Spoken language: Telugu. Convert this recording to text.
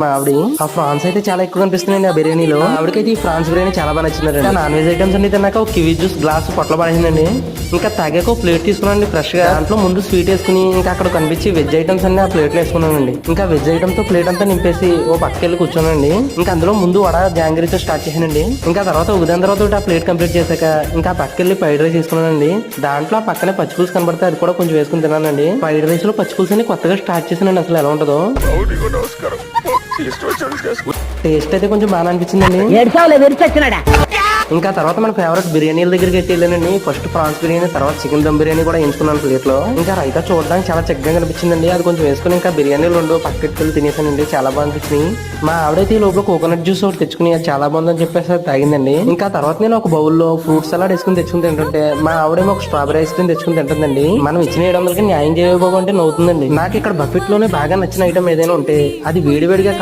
మా ఆవిడ ఆ ఫ్రాన్స్ అయితే చాలా ఎక్కువ కనిపిస్తున్నాయండి ఆ బిర్యానీలో. ఆవిడకైతే ఈ ఫ్రాన్స్ బిర్యానీ చాలా బాగా నచ్చిందండి. నాన్ వెజ్ ఐటమ్స్ అన్ని తిన్నాక ఒక కివీ జ్యూస్ గ్లాస్ పొట్ల పడేసిందండి. ఇంకా తాగాక ఒక ప్లేట్ తీసుకున్నాండి ఫ్రెష్ గా. దాంట్లో ముందు స్వీట్ వేసుకుని ఇంకా అక్కడ కనిపించి వెజ్ ఐటమ్స్ అన్ని ఆ ప్లేట్ లో వేసుకున్నానండి. ఇంకా వెజ్ ఐటమ్ తో ప్లేట్ అంతా నింపేసి ఓ పక్కకెళ్ళి కూర్చోనండి. ఇంకా అందులో ముందు వడ జాంగరీతో స్టార్ట్ చేసానండి. ఇంకా తర్వాత ఉదయం తర్వాత ఆ ప్లేట్ కంప్లీట్ చేశాక ఇంకా పక్కకెళ్ళి ఫ్రైడ్ రైస్ తీసుకున్నానండి. దాంట్లో పక్కనే పచ్చిపులుసు కనబడితే అది కూడా కొంచెం వేసుకుని తిన్నానండి. ఫ్రైడ్ రైస్ లో పచ్చిపులుసు అని కొత్తగా స్టార్ట్ చేసానండి. అసలు ఎలా ఉంటుందో టేస్ట్ అయితే కొంచెం బాగా అనిపించిందండి. ఇంకా తర్వాత మన ఫేవరెట్ బిర్యానీల దగ్గరికి అయితే వెళ్ళానండి. ఫస్ట్ ప్రాన్స్ బిర్యానీ, తర్వాత చికెన్ దమ్ బిర్యానీ కూడా ఎంచుకున్నాను ప్లేట్ లో. ఇంకా రైతా చూడడానికి చాలా చక్కగా కనిపించిందండి. అది కొంచెం వేసుకుని ఇంకా బిర్యానీలు రెండు పక్కకి తినేసానండి. చాలా బాగా అనిపించింది. మా ఆవిడైతే ఈ లోపల కోకోనట్ జ్యూస్ ఒకటి తెచ్చుకుని అది చాలా బాగుందని చెప్పేసి అది తాగిందండి. ఇంకా తర్వాత నేను ఒక బౌల్లో ఫ్రూట్ సలాడ్ వేసుకుని తెచ్చుకుని తింటుంటే మా ఆవిడేమో ఒక స్ట్రాబెరీ ఐస్ క్రీమ్ తెచ్చుకుని తింటుందండి. మనం ఇచ్చిన 700కి న్యాయం చేయబోబు అంటే నవ్వుతుందండి. నాకు ఇక్కడ బఫెట్ లోనే బాగా నచ్చిన ఐటమ్ ఏదైనా ఉంటే అది వేడివేడిగా